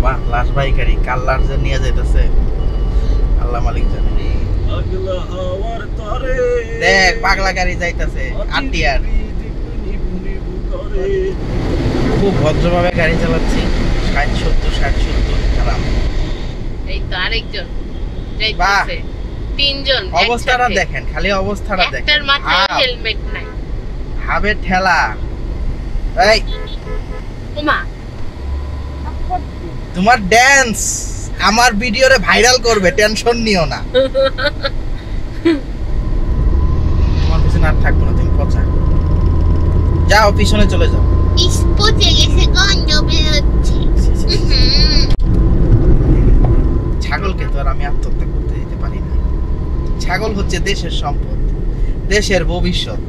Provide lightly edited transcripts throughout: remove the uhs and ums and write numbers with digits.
বাবা লাশ বাইকারি কাল লাশ যে নিয়ে যাইতেছে আল্লাহ মালিক জানে। দেখ পাগলা গাড়ি যাইতেছে আটিয়ার। খুব ভদ্রভাবে গাড়ি চালাচ্ছি, 60-70 আরাম। এই তো আরেকজন যাইতেছে, তিনজন অবস্থাটা দেখেন, খালি অবস্থাটা দেখেন। একটার মাথায় হেলমেট নাই, হাবে ঠেলা। এই ওমা তোমার ড্যান্স আমার ভিডিওরে ভাইরাল করবে, টেনশন নিও না। তোমার পিছনে আর থাকবো না, তুমি পচা যাও, পিছনে চলে যাও। পচে গেছে, গন্ধ বেরোচ্ছে। ছাগলকে তো আর আমি আত্মহত্যা করতে দিতে পারি না। ছাগল হচ্ছে দেশের সম্পদ, দেশের ভবিষ্যৎ।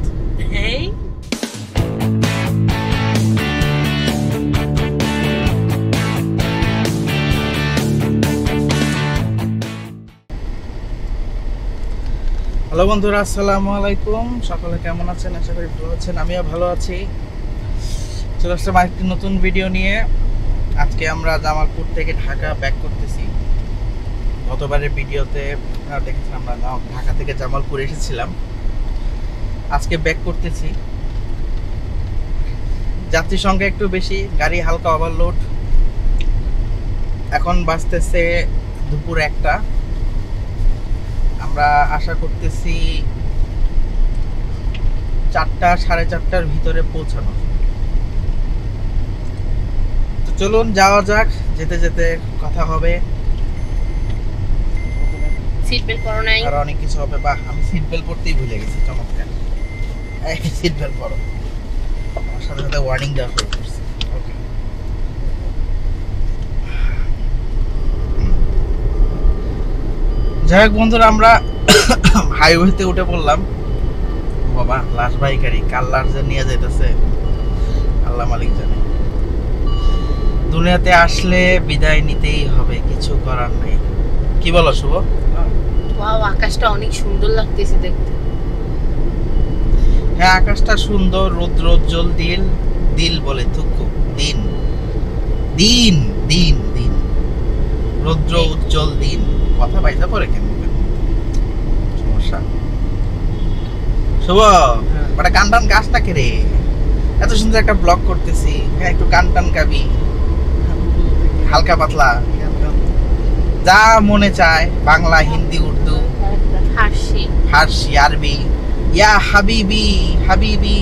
হ্যালো বন্ধুরা, আসসালামু আলাইকুম। সকলে কেমন আছেন? আশা করি ভালো আছেন। আমিও ভালো আছি। চলে আসলাম আরেকটি নতুন ভিডিও নিয়ে। আজকে আমরা জামালপুর থেকে ঢাকা ব্যাক করতেছি। গতবারের ভিডিওতে দেখেছিলাম আমরা ঢাকা থেকে জামালপুর এসেছিলাম, আজকে ব্যাক করতেছি। যাত্রী সংখ্যা একটু বেশি, গাড়ি হালকা ওভারলোড। এখন বাজতেছে দুপুর 1টা। আমরা আশা করতেছি 4টা 4:30টার ভিতরে পৌঁছানো। তো চলুন যাওয়া যাক, যেতে যেতে কথা হবে, সিট বেল্ট পরো নাই? আর অনেক কিছু হবে। বাহ, আমি সিট বেল্ট পরতেই ভুলে গেছি, চমৎকার। এই সিট বেল্ট পরো, আমার সাথে সাথে ওয়ার্নিং দেওয়া শুরু করছি। ওকে, যাই হোক বন্ধুরা, আমরা হাইওয়েতে উঠে পড়লাম। বাবা লাশ বাইকারি কাল লাশ যে নিয়ে যাইতেছে আল্লাহ মালিক জানে। দুনিয়াতে আসলে বিদায় নিতেই হবে, কিছু করার নাই। কি বলো শুভ? ওয়াও, আকাশটা অনেক সুন্দর লাগতেছে দেখতে। হ্যাঁ, আকাশটা সুন্দর, রৌদ্রোজ্জ্বল। দিল দিল বলে থুকু, দিন দিন দিন দিন, রৌদ্র উজ্জ্বল দিন। কথা পাইতে পরে কেন সমস্যা? শুভ একটা গান টান গাছ না কে রে? এত সুন্দর একটা ব্লগ করতেছি, হ্যাঁ একটু গান টান গাবি, হালকা পাতলা যা মনে চায়, বাংলা, হিন্দি, উর্দু, ফার্সি, আরবি। ইয়া হাবিবি হাবিবি।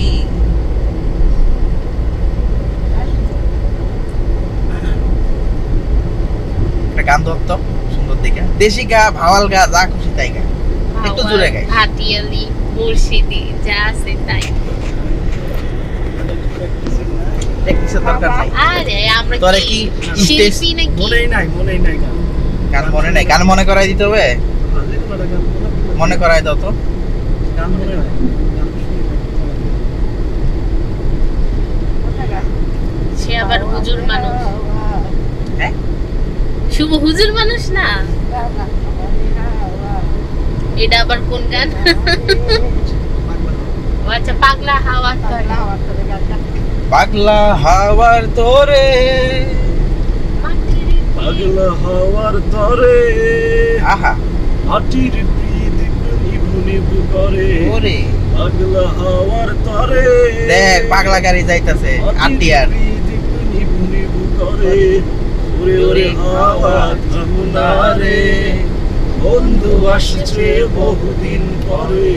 একটা গান ধরত সুন্দর দিকে, দেশি গা, ভাওয়াল গা, যা খুশি তাই গা, একটু জোরে গাই। হাতিয়ালি, মুর্শিদি, যা আছে তাই। প্র্যাকটিসের দরকার নাই। আরে আমরা তোরে কি শিল্পী নাকি? মনেই নাই গান মনে নাই? গান মনে করাই দিতে হবে, মনে করাই দাও তো। গান মনে নাই। সে আবার হুজুর মানুষ। হ্যাঁ, শুভ হুজুর মানুষ না? এটা আবার কোন গান? ও আচ্ছা, পাগলা হাওয়া তরে। পাগলা হাওয়ার তোরে, পাগলা হাওয়ার তরে, আহা মাটির প্রদীপ নিভু নিভু করে। ওরে পাগলা হাওয়ার তরে, দেখ পাগলা গাড়ি যাইতেছে আটিয়ার। প্রদীপ নিভু নিভু করে। ওরে ওরে হাওয়া থামনা রে, বন্ধু আসছে বহুদিন পরে।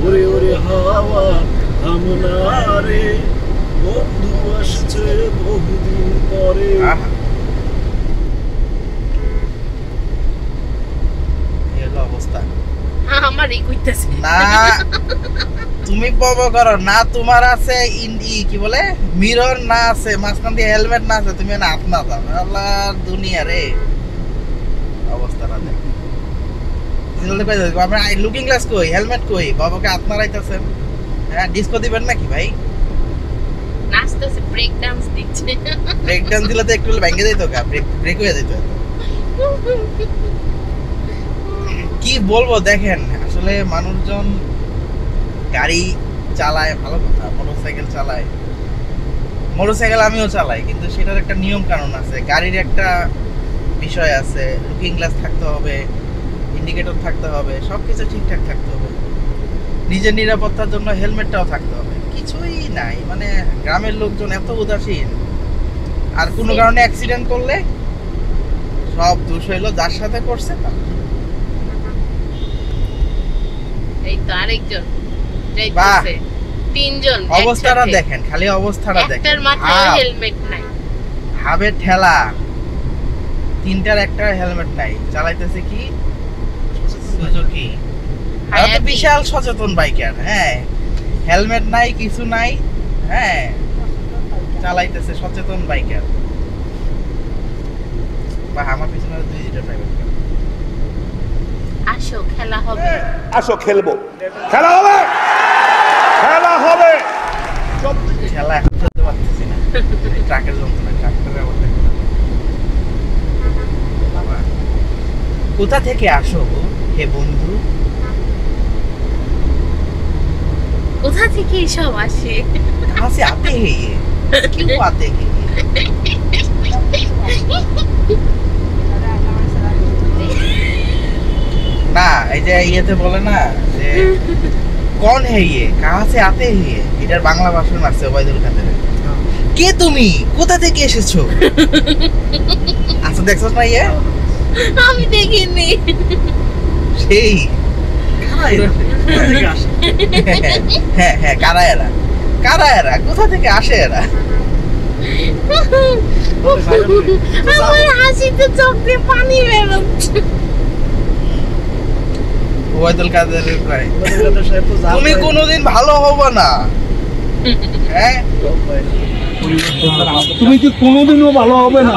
ওরে ওরে হাওয়া থামনা রে, বন্ধু আসছে বহুদিন পরে। আহা, এই হলো অবস্থা। আমারই কইতাছে না তুমি পব করো না, তোমার আছে ইন্ডি কি বলে মিরর না আছে, মাঝখান দিয়ে হেলমেট না আছে, তুমি না হাত না দাও। আল্লাহর দুনিয়া রে, অবস্থাটা দেখ। আমরা লুকিং গ্লাস কই, হেলমেট কই, বাবাকে হাত নাড়াইতেছেন। হ্যাঁ, ডিস্কো দিবেন নাকি ভাই? নাচতেছে, ব্রেক ডান্স দিচ্ছে। ব্রেক ডান্স দিলে তো একটু ভেঙে যেত, ব্রেক হয়ে যেত। কি বলবো দেখেন, আসলে মানুষজন গাড়ি চালায় ভালো কথা, মোটরসাইকেল চালায়, মোটরসাইকেল আমিও চালাই, কিন্তু সেটার একটা নিয়ম কানুন আছে, গাড়ির একটা বিষয় আছে, লুকিং গ্লাস থাকতে হবে, ইন্ডিকেটর থাকতে হবে, সবকিছু ঠিকঠাক থাকতে হবে, নিজের নিরাপত্তার জন্য হেলমেটটাও থাকতে হবে। কিছুই নাই, মানে গ্রামের লোকজন এত উদাসীন। আর কোনো কারণে অ্যাক্সিডেন্ট করলে সব দোষ হইলো যার সাথে করছে তার। এই তো আরেকজন বাহ। যাইতেছে, তিনজন অবস্থাটা একসাথে। দেখেন, খালি অবস্থাটা দেখেন। একটার মাথায় হেলমেট নাই। হাবে ঠেলা, তিনটার একটা হেলমেট নাই, চালাইতেছে কি সুজুকি। আর তো হায়াতি। বিশাল সচেতন বাইকার, হ্যাঁ, হেলমেট নাই, কিছু নাই, হ্যাঁ, চালাইতেছে সচেতন বাইকার। বা আমার পিছনে 2টা প্রাইভেট কার। আসো খেলা হবে। আসো খেলবো, খেলা হবে, খেলা হবে। ঠেলা এখন চলতে পারতেছি না, এই ট্রাকের যন্ত্রণা, ট্রাক্টরের আবার দেখো না। বাবা, কোথা থেকে আসো হে বন্ধু? কোথা থেকে সব আসে? कहाँ से आते हैं ये? क्यों आते हैं ये? না এই যে ইয়েতে বলে না যে কোন হে ইয়ে, কাহা সে আতে হে ইয়ে, এটার বাংলা ভাষণ আছে ওবাইদুল কাদেরের। কে তুমি, কোথা থেকে এসেছো? আচ্ছা দেখছস না ইয়ে? আমি দেখিনি। সেই হ্যাঁ হ্যাঁ, কারা এরা, কারা এরা, কোথা থেকে আসে এরা? আমার হাসিতে চোখ দিয়ে পানি বেরোচ্ছে। ওবাইদুল কাদেরের প্রায় তুমি কোনোদিন ভালো হবে না, হ্যাঁ তুমি কি কোনোদিনও ভালো হবে না,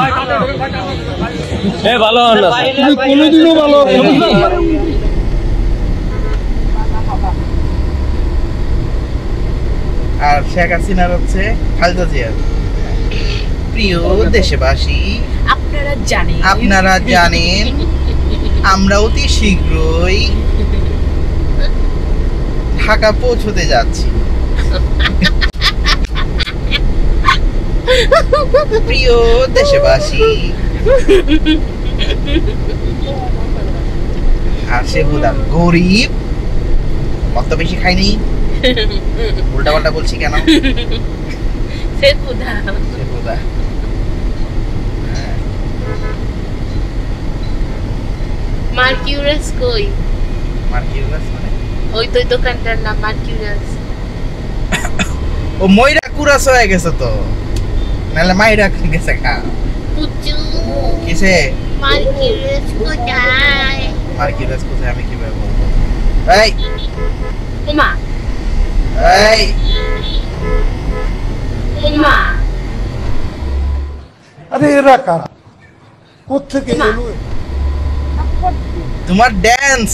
ভালো না, তুমি কোনোদিনও ভালো হবে না। আর শেখ হাসিনার হচ্ছে খালেদা জিয়ার। প্রিয় দেশবাসী, আপনারা জানেন আমরা অতি শীঘ্রই ঢাকা পৌঁছতে যাচ্ছি। প্রিয় দেশবাসী, আর সে হুদা গরিব, অত বেশি খাইনি, উল্টা পাল্টা বলছি কেন? সে ক্ষুধা। সে হুদা মার্কিউরাস কই? মার্কিউরাস মানে ওই তো দোকানটার নাম মার্কিউরাস। ও ময়রা কুরাস হয়ে গেছে তো, নাহলে মাইরা গেছে খা। পুচু কিসে মার্কিউরাস কোথায়? মার্কিউরাস কোথায় আমি কিভাবে বলবো? এই ওমা এই ওমা আরে এরা কারা, কোত্থেকে এলো? তোমার ড্যান্স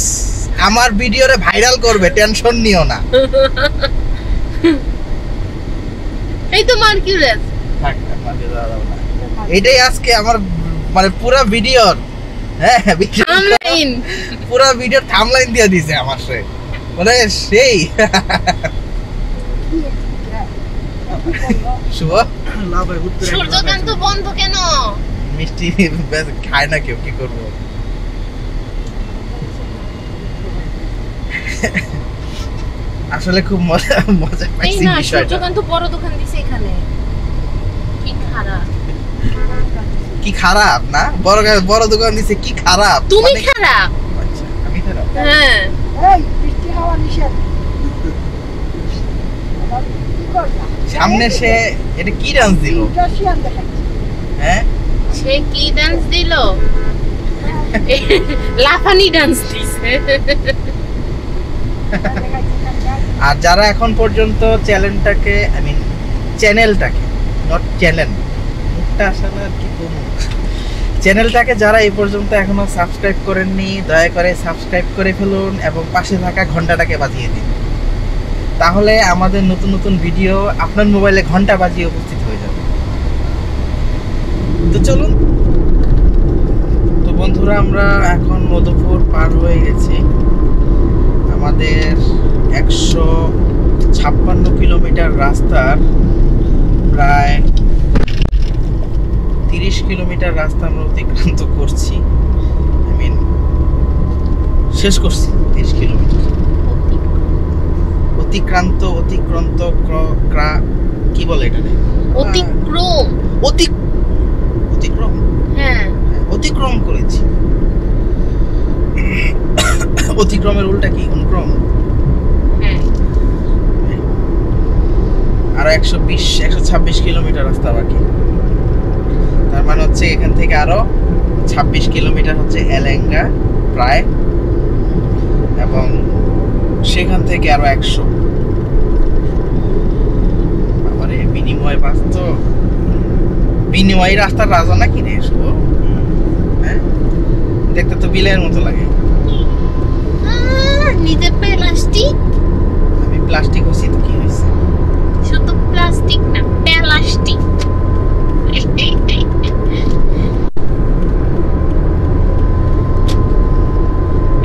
আমার ভিডিওরে ভাইরাল করবে, টেনশন নিও না। এই তো মার্কিউরাস। থাক, আমাকে দেওয়া যাবে না। এটাই আজকে আমার মানে পুরো ভিডিওর, হ্যাঁ থাম্বনেইল, পুরো ভিডিওর থাম্বনেইল দিয়ে দিয়েছে আমার, সে মানে সেই শুভ সূর্যকান্ত বন্ধ কেন? মিষ্টি খায় না কেউ, কি করবো? আসলে খুব মজা মজা এই পাইছি না, বিষয়টা। সূর্যকান্ত বড় দোকান দিছে এখানে। কি খারাপ, কি খারাপ না? বড় দোকান দিছে, কি খারাপ? তুমি মানে- খারাপ। আচ্ছা, আমি খারাপ? হ্যাঁ সামনে সে এটা কি ডান্স দিল? হ্যাঁ সে কি ডান্স দিল? লাফানি ডান্স দিছে। আর যারা এখন পর্যন্ত চ্যানেলটাকে, আই মিন চ্যানেলটাকে, নট চ্যানেল, মুখটা আসলে আর কি বলবো, চ্যানেলটাকে যারা এই পর্যন্ত এখনো সাবস্ক্রাইব করেননি, দয়া করে সাবস্ক্রাইব করে ফেলুন এবং পাশে থাকা ঘন্টাটাকে বাজিয়ে দিন। তাহলে আমাদের নতুন নতুন ভিডিও আপনার মোবাইলে ঘন্টা বাজিয়ে উপস্থিত হয়ে যাবে। তো চলুন, তো বন্ধুরা, আমরা এখন মধুপুর পার হয়ে গেছি। আমাদের 156 কিলোমিটার রাস্তার প্রায় 30 কিলোমিটার রাস্তা আমরা অতিক্রান্ত করছি। আই মিন শেষ করছি 30 কিলোমিটার অতিক্রান্ত কি বলে এটা? অতিক্রম। অতিক্রম হ্যাঁ, অতিক্রম করেছি। অতিক্রমের উল্টা কি? অনুক্রম। হ্যাঁ। আরো 126 কিলোমিটার রাস্তা বাকি। তার মানে হচ্ছে এখান থেকে আরো 26 কিলোমিটার হচ্ছে এলেঙ্গা প্রায়, এবং সেখান থেকে আরো 100। আরে বিনিময় বাস তো, বিনিময় রাস্তার রাজা নাকি রে শুভ? হ্যাঁ, দেখতে তো বিলের মতো লাগে। নিজে প্লাস্টিক। আমি প্লাস্টিক হচ্ছি তো কি হয়েছে? শুধু প্লাস্টিক না, প্লাস্টিক।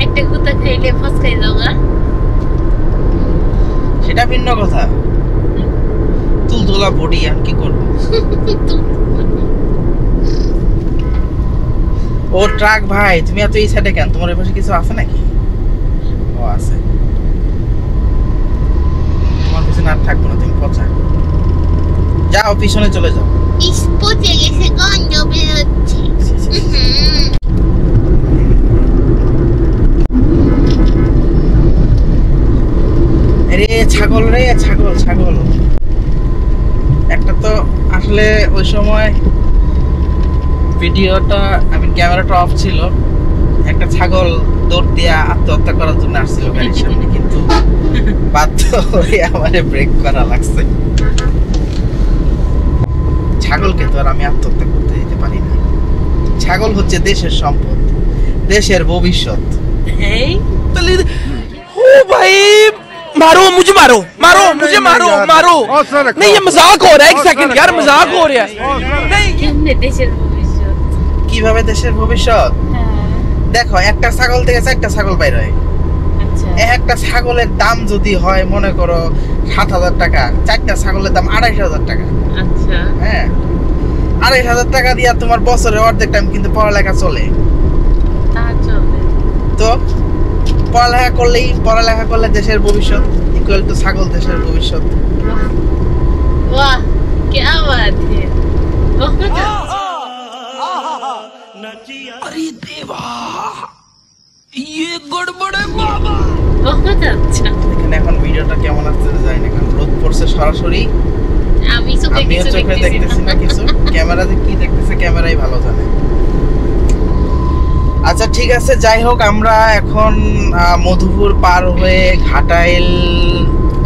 একটা কুতা খাইলে ফসকাই যাওয়া, সেটা ভিন্ন কথা। তুলতুলা বডি আর কি করবো। ও ট্রাক ভাই, তুমি এত এই সাইডে কেন? তোমার এই পাশে কিছু আছে নাকি? ও আছে। তোমার পিছনে আর থাকবো না, তুমি পচা যাও, পিছনে চলে যাও। পচে গেছে, গন্ধ বেরোচ্ছে। রে ছাগল রে, ছাগল ছাগল একটা তো আসলে ওই সময় ভিডিওটা, আমি ক্যামেরাটা অফ ছিল, একটা ছাগল দৌড় দিয়ে আত্মহত্যা করার জন্য আসছিল গাড়ির সামনে, কিন্তু বাধ্য হয়ে আমারে ব্রেক করা লাগছে। ছাগলকে তো আর আমি আত্মহত্যা করতে দিতে পারি না। ছাগল হচ্ছে দেশের সম্পদ, দেশের ভবিষ্যৎ। ओ भाई मारो मुझे, मारो मारो मुझे, मारो मारो। नहीं ये मजाक हो रहा है, एक सेकंड यार, मजाक हो रहा है। কেমনে দেশের ভবিষ্যৎ? কিভাবে দেশের ভবিষ্যৎ? হ্যাঁ, দেখো, একটা ছাগল থেকে 4টা ছাগল বাইর হয়। আচ্ছা। একটা ছাগলের দাম যদি হয় মনে করো 7,000 টাকা, 4টা ছাগলের দাম 2,500 টাকা। আচ্ছা, হ্যাঁ, 2,500 টাকা দিয়ে তোমার বছরের অর্ধেক টাইম কিন্তু পড়ালেখা চলে। তা চলে। তো পড়ালেখা করলে দেশের ভবিষ্যৎ ইকুয়াল টু ছাগল দেশের ভবিষ্যৎ। वाह क्या बात है। अरे देवा ये गड़बड़ है बाबा। बहुत अच्छा। এখানে এখন ভিডিওটা কেমন আসছে জানি না, কারণ রোদ পড়ছে সরাসরি। আমি চোখে আমিও কিছু চোখে দেখতেছি না কিছু, ক্যামেরাতে কি দেখতেছে ক্যামেরাই ভালো জানে। আচ্ছা ঠিক আছে, যাই হোক, আমরা এখন মধুপুর পার হয়ে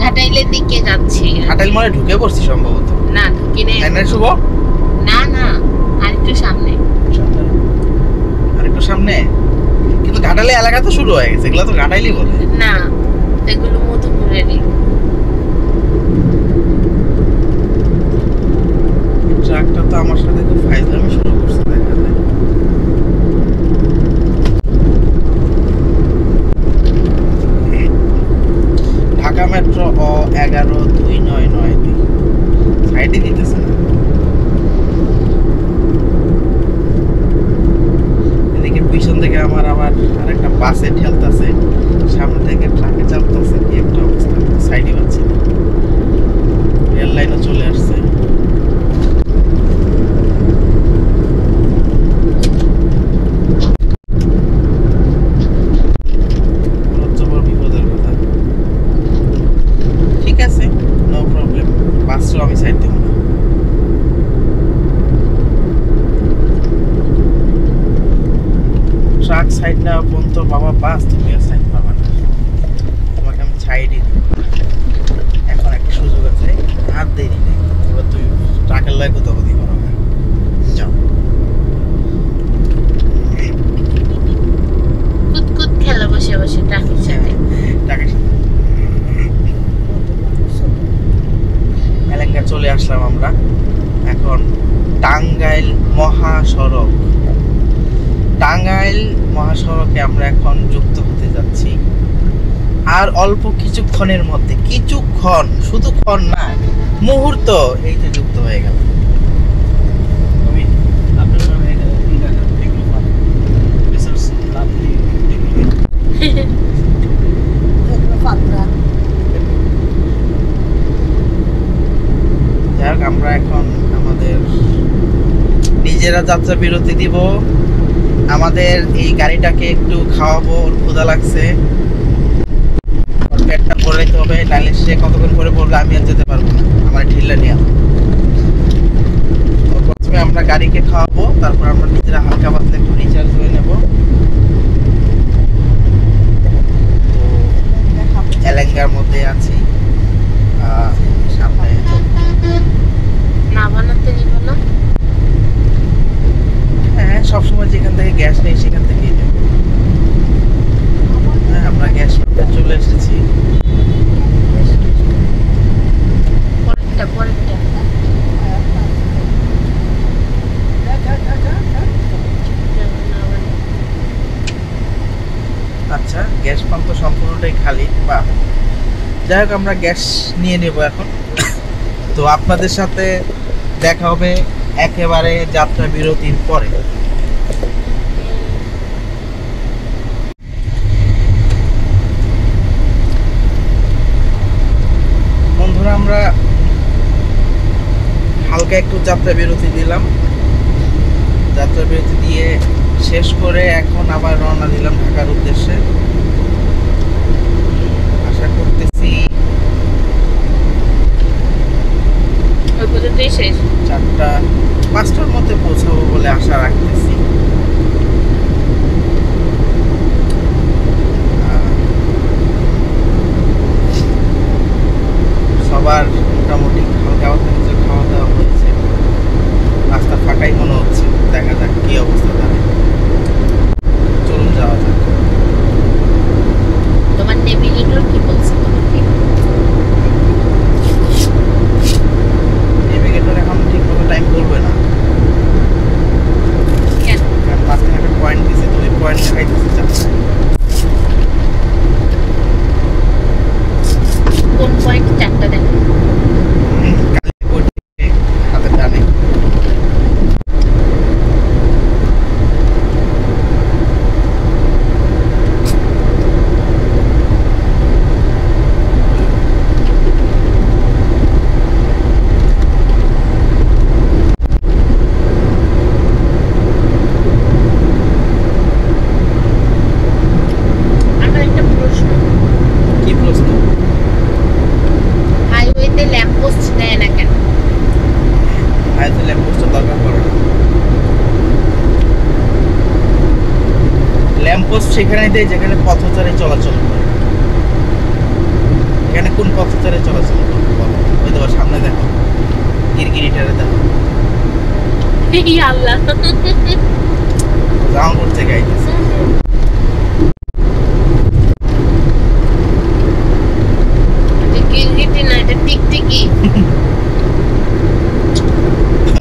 ঘাটাইলের দিকে যাচ্ছি। ঘাটাইল মোড়ে ঢুকে পড়ছি সম্ভবত। না, ঢুকি নেই। তাই না শুভ? না না, আরেকটু সামনে। আরেকটু সামনে, কিন্তু ঘাটাইলে এলাকা তো শুরু হয়ে গেছে, এগুলো তো ঘাটাইলই বলে না, এগুলো মধুপুরেরই। ট্রাকটা তো আমার সাথে খুব ফাইজলামি শুরু করছে দেখা যায়। ঢাকা মেট্রো 112992 সাইডে দিতেছে না। এদিকে পিছন থেকে আমার আবার আরেকটা বাসে ঠেলতেছে, সামনে থেকে ট্রাকে চাপতেছে, কি একটা অবস্থা, সাইডে পাচ্ছি না। রেল লাইনও চলে আসছে। বিপদের কথা। ঠিক আছে, নো প্রবলেম, বাসও আমি সাইড দেবো না। ট্রাক সাইড না পর্যন্ত বাবা বাস তুমিও সাইড পাবা না, তোমাকে আমি সাইডই দিব। এখন একটা সুযোগ আছে, আর দেরি নেই, এবার তুই ট্রাকের লাগে কোথাও কোথাও করো না, যাও। কুতকুত খেলা বসে বসে ট্রাকের সাথে। ট্রাকের সাথে এলাকা চলে আসলাম আমরা এখন। টাঙ্গাইল মহাসড়ক, টাঙ্গাইল মহাসড়কে আমরা এখন যুক্ত হতে যাচ্ছি। আর অল্প কিছুক্ষণের মধ্যে, কিছুক্ষণ, শুধু ক্ষণ না, মুহূর্ত, এই যে যুক্ত হয়ে গেল। তুমি নিজেরা যাত্রা বিরতি দিব, আমাদের এই গাড়িটাকে একটু খাওয়াবো, ওর ক্ষুধা লাগছে, ওর পেটটা ভরাইতে হবে, নাহলে সে কতক্ষণ করে পড়লে আমি আর যেতে পারবো না, আমার ঢিলা নিয়ে। তো প্রথমে আমরা গাড়িকে খাওয়াবো, তারপর আমরা নিজেরা হালকা পাতলা একটু রিচার্জ হয়ে নেব। এলেঙ্গার মধ্যে আছি, সামনে না বানাতে নিব না। হ্যাঁ সবসময় যেখান থেকে গ্যাস নেই সেখান থেকেই নেব। হ্যাঁ আমরা গ্যাস পাম্পে চলে এসেছি। পরেরটা আচ্ছা, গ্যাস পাম্প তো সম্পূর্ণটাই খালি, বা যাই হোক আমরা গ্যাস নিয়ে নেব এখন। তো আপনাদের সাথে দেখা হবে একেবারে যাত্রা বিরতির পরে। বন্ধুরা, আমরা হালকা একটু যাত্রা বিরতি দিলাম, যাত্রা বিরতি দিয়ে শেষ করে এখন আবার রওনা দিলাম ঢাকার উদ্দেশ্যে। আশা করতেছি ওই পর্যন্তই শেষ। 4টা-5টার মধ্যে পৌঁছাবো বলে আশা রাখতেছি। সবার মোটামুটি হালকা হালকা কিছু খাওয়া দাওয়া হয়েছে, রাস্তা ফাঁকাই মনে হচ্ছে। দেখা যাক কি অবস্থা দাঁড়ায়। চলুন যাওয়া যাক। তোমার নেভিগেটর কি বলছে তোমাকে? নেভিগেটর এখন ঠিকমতো টাইম বলবে না, কেন? কারণ মাঝখানে একটা পয়েন্ট দিছে, তো ওই পয়েন্ট দেখাইতেছে যাচ্ছে। কোন পয়েন্ট? 4টা দেখো। হাতে টানে। আমার একটা প্রশ্ন, কি প্রশ্ন? হাইওয়েতে ল্যাম্প পোস্ট দেয় না কেন? হয়তো ল্যাম্পপোস্টের দরকার পড়ে না। ল্যাম্পপোস্ট সেখানে দেয় যেখানে পথচারী চলাচল করে। এখানে কোন পথচারী চলাচল করে? ওই দেখো সামনে, দেখো গিরগিরিটারে দেখো, এই আল্লাহ, জামালপুর থেকে আইতেছে। গিরগিটি না, এটা টিকটিকি।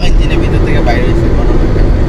ইঞ্জিনের ভিতর থেকে বাইরে হয়েছে কোনো ব্যাপার না।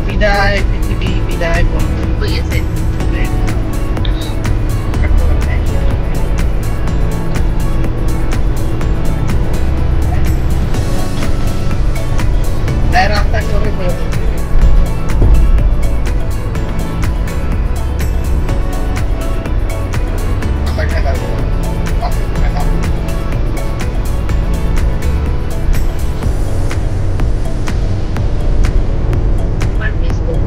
বিদায় পৃথিবী, বিদায় বন্ধু। হয়ে গেছে। রাস্তা কবে আমার ফেসবুক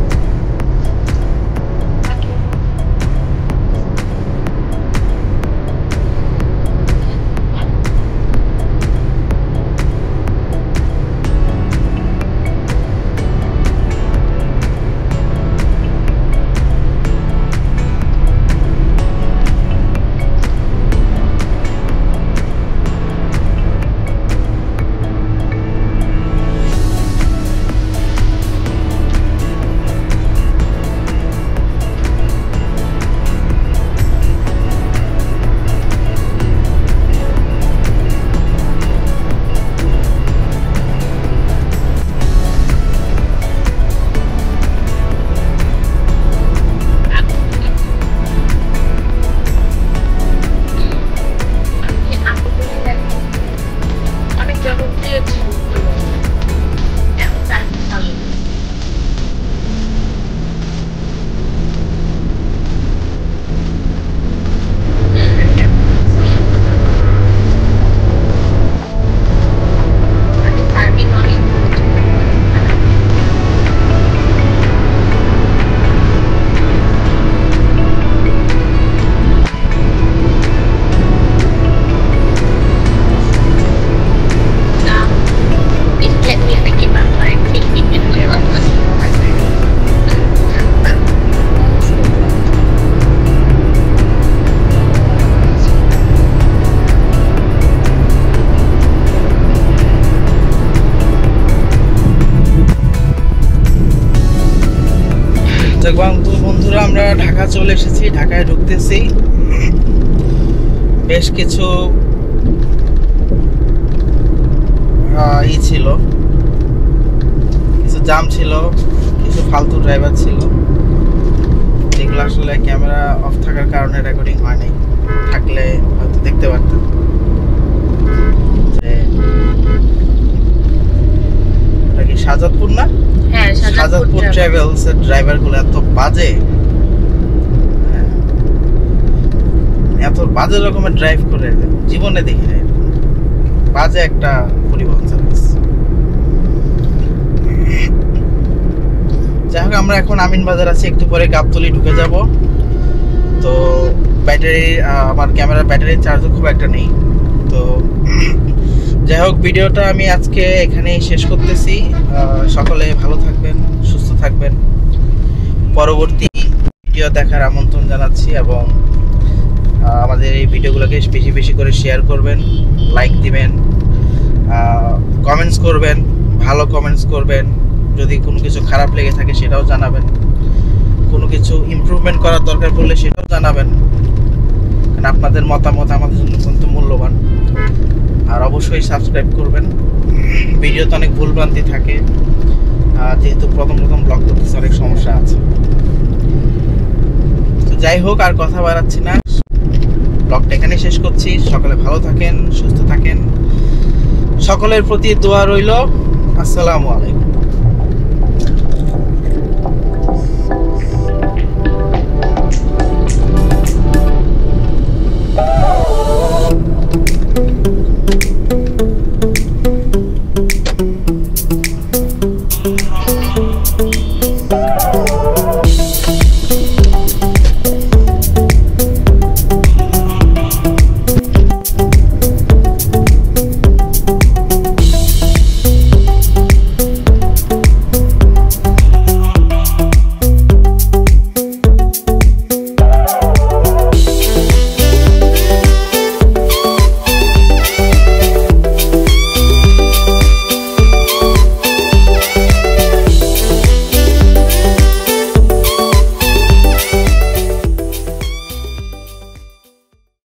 ঢাকা চলে এসেছি, ঢাকায় ঢুকতেছি। বেশ কিছু ছিল, কিছু জাম ছিল, কিছু ফালতু ড্রাইভার ছিল, যেগুলো আসলে ক্যামেরা অফ থাকার কারণে রেকর্ডিং হয় নাই। থাকলে হয়তো দেখতে পারতাম যে এটা কি শাহজাদপুর না? হ্যাঁ, শাহজাদপুর ট্রাভেলস এর ড্রাইভার গুলো এত বাজে, এত বাজে রকমের ড্রাইভ করে জীবনে দেখি না। বাজে একটা পরিবহন সার্ভিস। যাই হোক, আমরা এখন আমিন বাজার আছি, একটু পরে গাবতলী ঢুকে যাব। তো ব্যাটারি, আমার ক্যামেরার ব্যাটারি চার্জও খুব একটা নেই। তো যাই হোক, ভিডিওটা আমি আজকে এখানেই শেষ করতেছি। সকলে ভালো থাকবেন, সুস্থ থাকবেন। পরবর্তী ভিডিও দেখার আমন্ত্রণ জানাচ্ছি এবং আমাদের এই ভিডিওগুলোকে বেশি বেশি করে শেয়ার করবেন, লাইক দিবেন, কমেন্টস করবেন, ভালো কমেন্টস করবেন। যদি কোনো কিছু খারাপ লেগে থাকে সেটাও জানাবেন, কোনো কিছু ইমপ্রুভমেন্ট করার দরকার পড়লে সেটাও জানাবেন, কারণ আপনাদের মতামত আমাদের জন্য অত্যন্ত মূল্যবান। আর অবশ্যই সাবস্ক্রাইব করবেন। ভিডিওতে অনেক ভুলভ্রান্তি থাকে, যেহেতু প্রথম ব্লগ করতেছে, অনেক সমস্যা আছে। তো যাই হোক, আর কথা বাড়াচ্ছি না, ব্লগটা এখানে শেষ করছি। সকলে ভালো থাকেন, সুস্থ থাকেন, সকলের প্রতি দোয়া রইল। আসসালামু আলাইকুম।